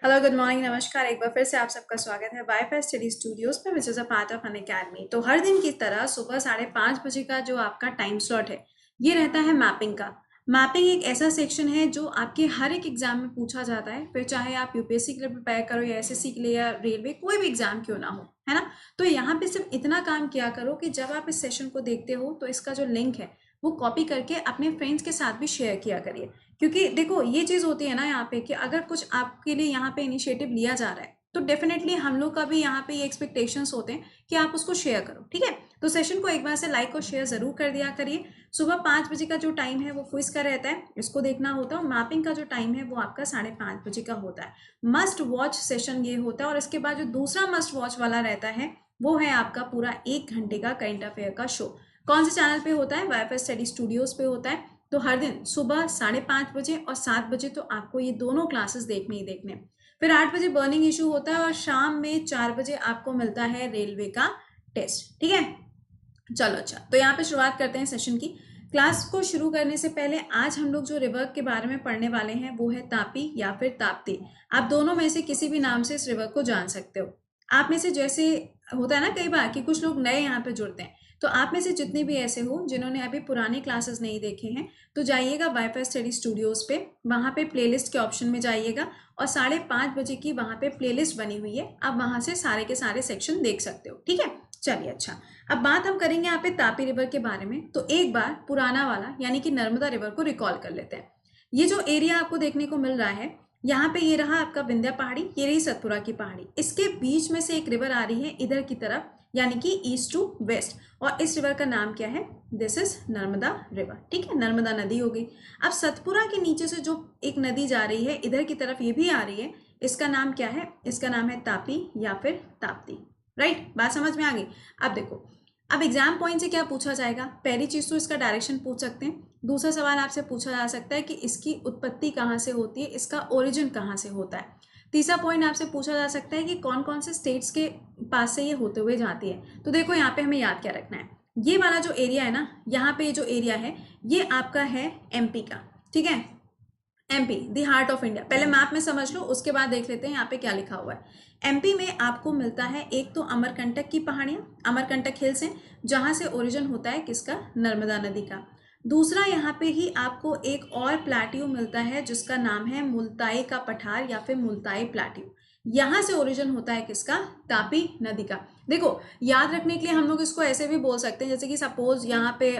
Hello, good morning, नमस्कार। एक बार फिर से आप सबका स्वागत है वाईफाई स्टडी स्टूडियोज पे, which is a part of an academy. तो हर दिन की तरह सुबह 5:30 बजे का जो आपका टाइम स्लॉट है, ये रहता है मैपिंग का। मैपिंग एक ऐसा सेक्शन है जो आपके हर एक एग्जाम में पूछा जाता है, फिर चाहे आप यूपीएससी के लिए प्रिपेयर करो या एसएससी के लिए या रेलवे, कोई भी एग्जाम क्यों ना हो, है ना। तो यहाँ पे सिर्फ इतना काम किया करो कि जब आप इस सेशन को देखते हो तो इसका जो लिंक है वो कॉपी करके अपने फ्रेंड्स के साथ भी शेयर किया करिए। क्योंकि देखो ये चीज होती है ना यहाँ पे कि अगर कुछ आपके लिए यहाँ पे इनिशिएटिव लिया जा रहा है तो डेफिनेटली हम लोग का भी यहाँ पे ये एक्सपेक्टेशंस होते हैं कि आप उसको शेयर करो, ठीक है। तो सेशन को एक बार से लाइक और शेयर जरूर कर दिया करिए। सुबह 5 बजे का जो टाइम है वो क्विज का रहता है, इसको देखना होता है। मैपिंग का जो टाइम है वो आपका 5:30 बजे का होता है। मस्ट वॉच सेशन ये होता है। और इसके बाद जो दूसरा मस्ट वॉच वाला रहता है वो है आपका पूरा 1 घंटे का करंट अफेयर का शो। कौन से चैनल पे होता है? वाईफाई स्टडी स्टूडियोज पे होता है। तो हर दिन सुबह 5:30 बजे और 7 बजे तो आपको ये दोनों क्लासेस देखने ही देखने। फिर 8 बजे बर्निंग इशू होता है और शाम में 4 बजे आपको मिलता है रेलवे का टेस्ट, ठीक है। चलो अच्छा, तो यहाँ पे शुरुआत करते हैं सेशन की। क्लास को शुरू करने से पहले आज हम लोग जो रिवर के बारे में पढ़ने वाले हैं वो है तापी या फिर ताप्ती। आप दोनों में से किसी भी नाम से इस रिवर को जान सकते हो। आप में से जैसे होता है ना कई बार कि कुछ लोग नए यहाँ पे जुड़ते हैं, तो आप में से जितने भी ऐसे हो जिन्होंने अभी पुराने क्लासेस नहीं देखे हैं तो जाइएगा वाईफाई स्टडी स्टूडियोज पे, वहाँ पे प्लेलिस्ट के ऑप्शन में जाइएगा और 5:30 बजे की वहाँ पे प्लेलिस्ट बनी हुई है, आप वहाँ से सारे के सारे सेक्शन देख सकते हो, ठीक है। चलिए अच्छा, अब बात हम करेंगे यहाँ पे तापी रिवर के बारे में। तो एक बार पुराना वाला यानी कि नर्मदा रिवर को रिकॉल कर लेते हैं। ये जो एरिया आपको देखने को मिल रहा है यहाँ पे, ये रहा आपका विंध्या पहाड़ी, ये रही सतपुरा की पहाड़ी, इसके बीच में से एक रिवर आ रही है इधर की तरफ, यानी कि ईस्ट टू वेस्ट। और इस रिवर का नाम क्या है? दिस इज नर्मदा रिवर, ठीक है, नर्मदा नदी हो गई। अब सतपुरा के नीचे से जो एक नदी जा रही है इधर की तरफ, ये भी आ रही है, इसका नाम क्या है? इसका नाम है तापी या फिर ताप्ती। राइट, बात समझ में आ गई। अब देखो, अब एग्जाम पॉइंट से क्या पूछा जाएगा? पहली चीज तो इसका डायरेक्शन पूछ सकते हैं। दूसरा सवाल आपसे पूछा जा सकता है कि इसकी उत्पत्ति कहाँ से होती है, इसका ओरिजिन कहाँ से होता है। तीसरा पॉइंट आपसे पूछा जा सकता है कि कौन कौन से स्टेट्स के पास से ये होते हुए जाती है। तो देखो यहाँ पे हमें याद क्या रखना है, ये वाला जो एरिया है ना, यहाँ पे ये जो एरिया है ये आपका है एमपी का, ठीक है। MP the heart of India, पहले मैप में समझ लो, उसके बाद देख लेते हैं यहाँ पे क्या लिखा हुआ है। एमपी में आपको मिलता है एक तो अमरकंटक की पहाड़ियां, अमरकंटक हिल्स हैं, जहां से ओरिजिन होता है किसका? नर्मदा नदी का। दूसरा यहाँ पे ही आपको एक और प्लाट्यू मिलता है जिसका नाम है मुल्ताई का पठार या फिर मुल्ताई प्लाट्यू। यहाँ से ओरिजिन होता है किसका? तापी नदी का। देखो याद रखने के लिए हम लोग इसको ऐसे भी बोल सकते हैं, जैसे कि सपोज यहाँ पे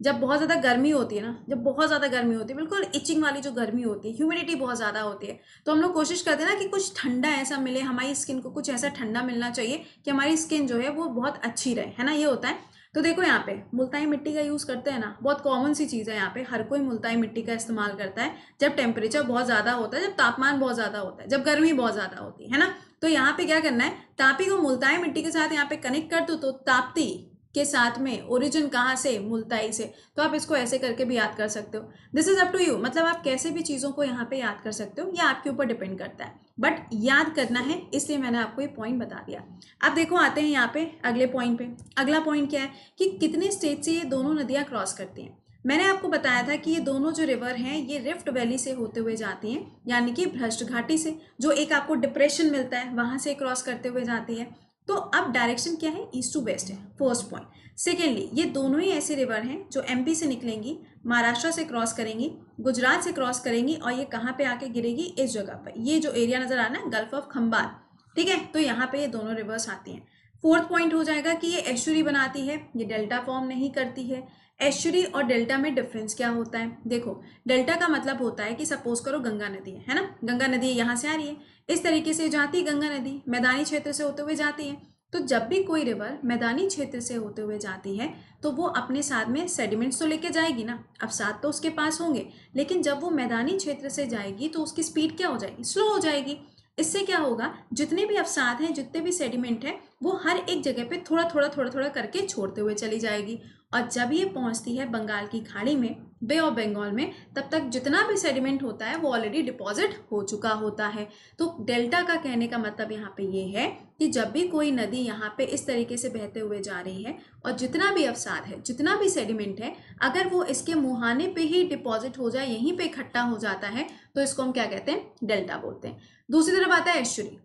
जब बहुत ज़्यादा गर्मी होती है ना, जब बहुत ज़्यादा गर्मी होती है, बिल्कुल इचिंग वाली जो गर्मी होती है, ह्यूमिडिटी बहुत ज़्यादा होती है, तो हम लोग कोशिश करते हैं ना कि कुछ ठंडा ऐसा मिले, हमारी स्किन को कुछ ऐसा ठंडा मिलना चाहिए कि हमारी स्किन जो है वो बहुत अच्छी रहे, है ना, ये होता है। तो देखो यहाँ पे मुल्ताई मिट्टी का यूज़ करते हैं ना, बहुत कॉमन सी चीज़ है, यहाँ पे हर कोई मुल्ताई मिट्टी का इस्तेमाल करता है जब टेम्परेचर बहुत ज़्यादा होता है, जब तापमान बहुत ज़्यादा होता है, जब गर्मी बहुत ज़्यादा होती है ना। तो यहाँ पे क्या करना है, तापी को मुल्ताई मिट्टी के साथ यहाँ पे कनेक्ट कर दो तो ताप्ती के साथ में ओरिजिन कहाँ से? मुल्ताई से। तो आप इसको ऐसे करके भी याद कर सकते हो। This is up to you, मतलब आप कैसे भी चीज़ों को यहाँ पे याद कर सकते हो, ये आपके ऊपर डिपेंड करता है, बट याद करना है, इसलिए मैंने आपको ये पॉइंट बता दिया। अब देखो आते हैं यहाँ पे अगले पॉइंट पे। अगला पॉइंट क्या है कि कितने स्टेट से ये दोनों नदियाँ क्रॉस करती हैं। मैंने आपको बताया था कि ये दोनों जो रिवर हैं ये रिफ्ट वैली से होते हुए जाती हैं, यानी कि भ्रष्ट घाटी से, जो एक आपको डिप्रेशन मिलता है वहां से क्रॉस करते हुए जाती है। तो अब डायरेक्शन क्या है? ईस्ट टू वेस्ट है, फर्स्ट पॉइंट। सेकेंडली, ये दोनों ही ऐसे रिवर हैं जो एमपी से निकलेंगी, महाराष्ट्र से क्रॉस करेंगी, गुजरात से क्रॉस करेंगी और ये कहाँ पे आके गिरेगी? इस जगह पर, ये जो एरिया नजर आ रहा है गल्फ ऑफ खंबात, ठीक है। तो यहाँ पे ये दोनों रिवर्स आती हैं। फोर्थ पॉइंट हो जाएगा कि ये एस्चुरी बनाती है, ये डेल्टा फॉर्म नहीं करती है। एस्चुरी और डेल्टा में डिफरेंस क्या होता है? देखो, डेल्टा का मतलब होता है कि सपोज करो गंगा नदी है ना, गंगा नदी यहाँ से आ रही है, इस तरीके से जाती है गंगा नदी, मैदानी क्षेत्र से होते हुए जाती है। तो जब भी कोई रिवर मैदानी क्षेत्र से होते हुए जाती है तो वो अपने साथ में सेडिमेंट्स तो लेके जाएगी ना, अब साथ तो उसके पास होंगे, लेकिन जब वो मैदानी क्षेत्र से जाएगी तो उसकी स्पीड क्या हो जाएगी? स्लो हो जाएगी। इससे क्या होगा, जितने भी अवसाद हैं, जितने भी सेडिमेंट हैं, वो हर एक जगह पे थोड़ा थोड़ा करके छोड़ते हुए चली जाएगी। और जब ये पहुंचती है बंगाल की खाड़ी में बे ऑफ बंगाल में, तब तक जितना भी सेडिमेंट होता है वो ऑलरेडी डिपॉजिट हो चुका होता है। तो डेल्टा का कहने का मतलब यहाँ पे ये है कि जब भी कोई नदी यहाँ पे इस तरीके से बहते हुए जा रही है और जितना भी अवसाद है, जितना भी सेडिमेंट है, अगर वो इसके मुहाने पे ही डिपॉजिट हो जाए, यहीं पे इकट्ठा हो जाता है, तो इसको हम क्या कहते हैं, डेल्टा बोलते हैं। दूसरी तरफ आता है एस्चुरी।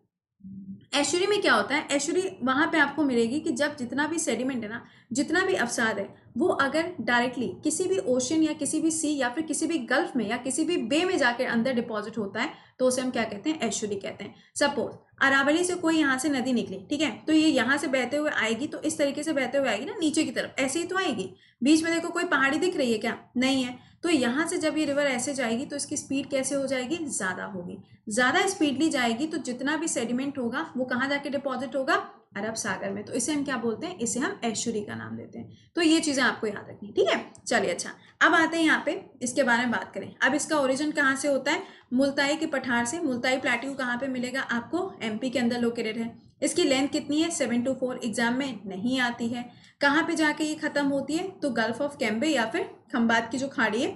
एस्चुरी में क्या होता है, एस्चुरी वहां पे आपको मिलेगी कि जब जितना भी सेडिमेंट है ना, जितना भी अवसाद है, वो अगर डायरेक्टली किसी भी ओशन या किसी भी सी या फिर किसी भी गल्फ में या किसी भी बे में जाकर अंदर डिपॉजिट होता है, तो उसे हम क्या कहते हैं, एस्चुरी कहते हैं। सपोज अरावली से कोई यहाँ से नदी निकली, ठीक है, तो ये यहाँ से बहते हुए आएगी, तो इस तरीके से बहते हुए आएगी ना नीचे की तरफ, ऐसे ही तो आएगी। बीच में देखो कोई पहाड़ी दिख रही है क्या, नहीं है। तो यहाँ से जब ये रिवर ऐसे जाएगी तो इसकी स्पीड कैसे हो जाएगी, ज्यादा होगी। ज्यादा स्पीडली जाएगी तो जितना भी सेडिमेंट होगा वो कहाँ जाके डिपॉजिट होगा, अरब सागर में। तो इसे हम क्या बोलते हैं, इसे हम एस्चुरी का नाम देते हैं। तो ये चीजें आपको याद रखनी, ठीक है। चलिए अच्छा, अब आते हैं यहाँ पे इसके बारे में बात करें। अब इसका ओरिजिन कहाँ से होता है, मुल्ताई के पठार से। मुल्ताई प्लेट्यू कहाँ पे मिलेगा आपको, एमपी के अंदर लोकेटेड है। इसकी लेंथ कितनी है, 724, एग्जाम में नहीं आती है। कहाँ पे जाके ये खत्म होती है, तो गल्फ ऑफ कैम्बे या फिर खंबात की जो खाड़ी है,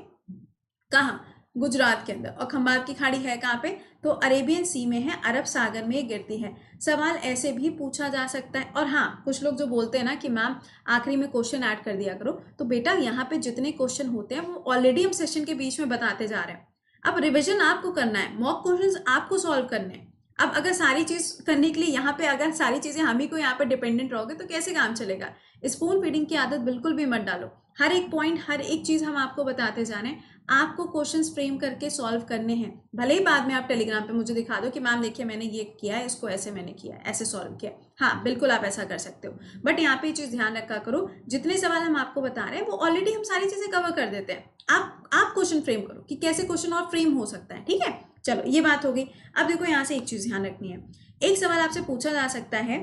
कहाँ, गुजरात के अंदर। और खंबात की खाड़ी है कहाँ पे, तो अरेबियन सी में है, अरब सागर में ये गिरती है। सवाल ऐसे भी पूछा जा सकता है। और हाँ, कुछ लोग जो बोलते हैं ना कि मैम आखिरी में क्वेश्चन ऐड कर दिया करो, तो बेटा यहाँ पे जितने क्वेश्चन होते हैं वो ऑलरेडी हम सेशन के बीच में बताते जा रहे हैं। अब रिविजन आपको करना है, मॉक क्वेश्चंस आपको सॉल्व करने हैं। अब अगर सारी चीज करने के लिए यहाँ पे अगर सारी चीजें हम ही को यहाँ पे डिपेंडेंट रहोगे तो कैसे काम चलेगा। स्पून फीडिंग की आदत बिल्कुल भी मत डालो। हर एक पॉइंट, हर एक चीज हम आपको बताते जा रहे हैं। आपको क्वेश्चंस फ्रेम करके सॉल्व करने हैं। भले ही बाद में आप टेलीग्राम पे मुझे दिखा दो कि मैम देखिए मैंने ये किया है, इसको ऐसे मैंने किया है, ऐसे सॉल्व किया। हाँ बिल्कुल आप ऐसा कर सकते हो, बट यहाँ पे ये चीज ध्यान रखा करो, जितने सवाल हम आपको बता रहे हैं वो ऑलरेडी हम सारी चीजें कवर कर देते हैं। आप क्वेश्चन फ्रेम करो कि कैसे क्वेश्चन और फ्रेम हो सकता है, ठीक है। चलो ये बात हो गई। अब देखो यहाँ से एक चीज ध्यान रखनी है। एक सवाल आपसे पूछा जा सकता है,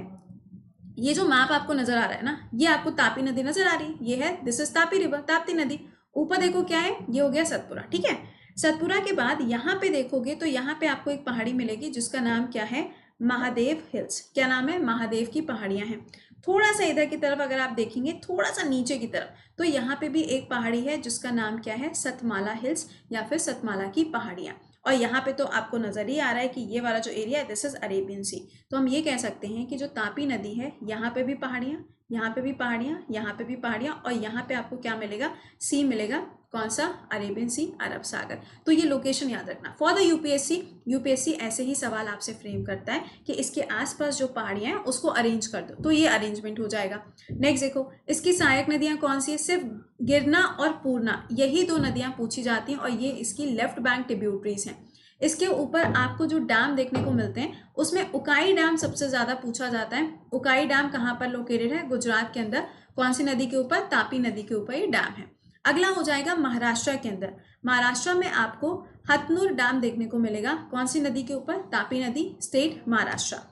ये जो मैप आपको नजर आ रहा है ना, ये आपको तापी नदी नजर आ रही है, ये है, this is Tapi river, Tapti नदी। ऊपर देखो क्या है, ये हो गया सतपुरा, ठीक है। सतपुरा के बाद यहाँ पे देखोगे तो यहाँ पे आपको एक पहाड़ी मिलेगी जिसका नाम क्या है, महादेव हिल्स। क्या नाम है, महादेव की पहाड़ियां हैं। थोड़ा सा इधर की तरफ अगर आप देखेंगे, थोड़ा सा नीचे की तरफ, तो यहाँ पे भी एक पहाड़ी है जिसका नाम क्या है, सतमाला हिल्स या फिर सतमाला की पहाड़ियां। और यहाँ पे तो आपको नजर ही आ रहा है कि ये वाला जो एरिया है, दिस इज अरेबियन सी। तो हम ये कह सकते हैं कि जो तापी नदी है, यहाँ पे भी पहाड़ियाँ, यहाँ पे भी पहाड़ियाँ, यहाँ पे भी पहाड़ियाँ, और यहाँ पे आपको क्या मिलेगा, सी मिलेगा। कौन सा, अरेबियन सी, अरब सागर। तो ये लोकेशन याद रखना फॉर द यूपीएससी। यूपीएससी ऐसे ही सवाल आपसे फ्रेम करता है कि इसके आसपास जो पहाड़ियाँ हैं उसको अरेंज कर दो, तो ये अरेंजमेंट हो जाएगा। नेक्स्ट देखो, इसकी सहायक नदियाँ कौन सी है, सिर्फ गिरना और पूर्णा, यही दो नदियाँ पूछी जाती हैं, और ये इसकी लेफ्ट बैंक ट्रिब्यूटरीज हैं। इसके ऊपर आपको जो डैम देखने को मिलते हैं उसमें उकाई डैम सबसे ज्यादा पूछा जाता है। उकाई डैम कहाँ पर लोकेटेड है, गुजरात के अंदर। कौन सी नदी के ऊपर, तापी नदी के ऊपर ये डैम है। अगला हो जाएगा महाराष्ट्र के अंदर। महाराष्ट्र में आपको हथनूर डैम देखने को मिलेगा। कौन सी नदी के ऊपर, तापी नदी, स्टेट महाराष्ट्र।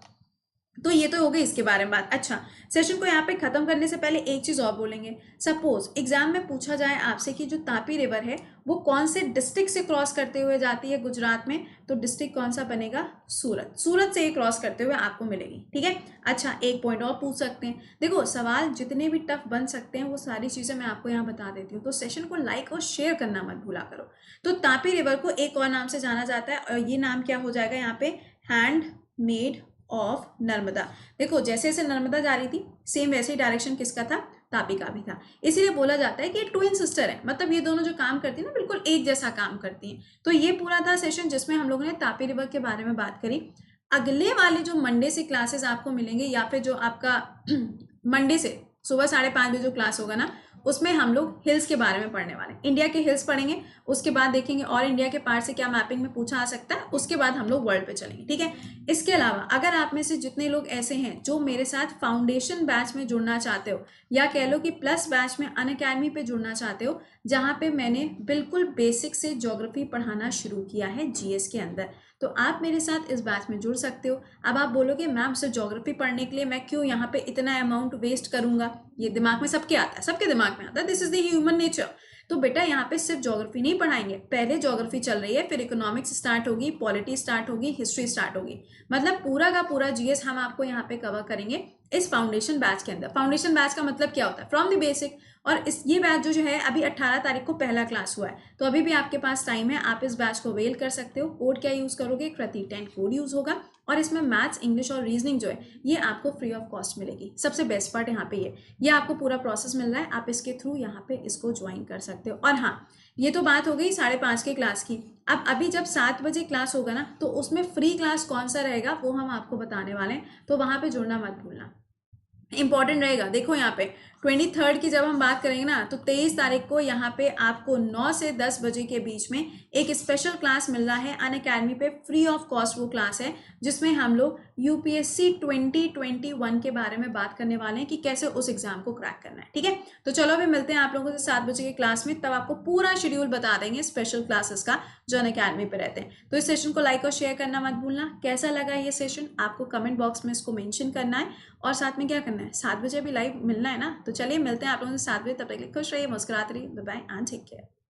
तो ये तो हो गई इसके बारे में बात। अच्छा, सेशन को यहाँ पे खत्म करने से पहले एक चीज और बोलेंगे। सपोज एग्जाम में पूछा जाए आपसे कि जो तापी रिवर है वो कौन से डिस्ट्रिक्ट से क्रॉस करते हुए जाती है गुजरात में, तो डिस्ट्रिक्ट कौन सा बनेगा, सूरत। सूरत से ये क्रॉस करते हुए आपको मिलेगी, ठीक है। अच्छा, एक पॉइंट और पूछ सकते हैं। देखो सवाल जितने भी टफ बन सकते हैं वो सारी चीजें मैं आपको यहाँ बता देती हूँ, तो सेशन को लाइक और शेयर करना मत भूला करो। तो तापी रिवर को एक और नाम से जाना जाता है, और ये नाम क्या हो जाएगा यहाँ पे, हैंड मेड ऑफ नर्मदा। देखो जैसे जैसे नर्मदा जा रही थी सेम वैसे ही डायरेक्शन किसका था, तापी का भी था। इसीलिए बोला जाता है कि ट्विन सिस्टर है, मतलब ये दोनों जो काम करती है ना बिल्कुल एक जैसा काम करती हैं। तो ये पूरा था सेशन जिसमें हम लोगों ने तापी रिवर के बारे में बात करी। अगले वाले जो मंडे से क्लासेस आपको मिलेंगे, या फिर जो आपका मंडे से सुबह 5:30 बजे जो क्लास होगा ना, उसमें हम लोग हिल्स के बारे में पढ़ने वाले हैं। इंडिया के हिल्स पढ़ेंगे, उसके बाद देखेंगे और इंडिया के पार्ट से क्या मैपिंग में पूछा आ सकता है, उसके बाद हम लोग वर्ल्ड पे चलेंगे, ठीक है। इसके अलावा अगर आप में से जितने लोग ऐसे हैं जो मेरे साथ फाउंडेशन बैच में जुड़ना चाहते हो, या कह लो कि प्लस बैच में अनअकैडमी पे जुड़ना चाहते हो, जहाँ पे मैंने बिल्कुल बेसिक से ज्योग्राफी पढ़ाना शुरू किया है जीएस के अंदर, तो आप मेरे साथ इस बैच में जुड़ सकते हो। अब आप बोलोगे मैम सिर्फ ज्योग्राफी पढ़ने के लिए मैं क्यों यहाँ पे इतना अमाउंट वेस्ट करूंगा, ये दिमाग में सबके आता है, सबके दिमाग में आता है, this is the human nature. तो बेटा यहाँ पे सिर्फ ज्योग्राफी नहीं पढ़ाएंगे, पहले ज्योग्राफी चल रही है, फिर इकोनॉमिक्स स्टार्ट होगी, पॉलिटी स्टार्ट होगी, हिस्ट्री स्टार्ट होगी, मतलब पूरा का पूरा जीएस हम आपको यहाँ पे कवर करेंगे इस फाउंडेशन बैच के अंदर। फाउंडेशन बैच का मतलब क्या होता है, फ्रॉम द बेसिक, और ये बैच जो है अभी 18 तारीख को पहला क्लास हुआ है, तो अभी भी आपके पास टाइम है, आप इस बैच को अवेल कर सकते हो। कोड क्या यूज़ करोगे, कृति10 कोड यूज़ होगा, और इसमें मैथ्स, इंग्लिश और रीजनिंग जो है ये आपको फ्री ऑफ कॉस्ट मिलेगी। सबसे बेस्ट पार्ट यहाँ पे ये आपको पूरा प्रोसेस मिल रहा है, आप इसके थ्रू यहाँ पे इसको ज्वाइन कर सकते हो। और हाँ, ये तो बात हो गई 5:30 की क्लास की। अब अभी जब 7 बजे क्लास होगा ना, तो उसमें फ्री क्लास कौन सा रहेगा वो हम आपको बताने वाले हैं, तो वहाँ पे जुड़ना मत भूलना, इंपॉर्टेंट रहेगा। देखो यहाँ पे 23 की जब हम बात करेंगे ना, तो 23 तारीख को यहाँ पे आपको 9 से 10 बजे के बीच में एक स्पेशल क्लास मिल रहा है अनअकैडमी पे, फ्री ऑफ कॉस्ट वो क्लास है जिसमें हम लोग यूपीएससी 2021 के बारे में बात करने वाले हैं कि कैसे उस एग्जाम को क्रैक करना है। ठीक है, तो चलो अभी मिलते हैं आप लोगों से 7 बजे की क्लास में, तब आपको पूरा शेड्यूल बता देंगे स्पेशल क्लासेस का जो अनअकैडमी पे रहते हैं। तो इस सेशन को लाइक और शेयर करना मत भूलना। कैसा लगा ये सेशन आपको कमेंट बॉक्स में इसको मेंशन करना है, और साथ में क्या करना है, 7 बजे अभी लाइव मिलना है ना। तो चलिए मिलते हैं आप लोगों से 7 बजे, तब तक खुश रहिए, मुस्कुराते रहिए, bye bye and take care.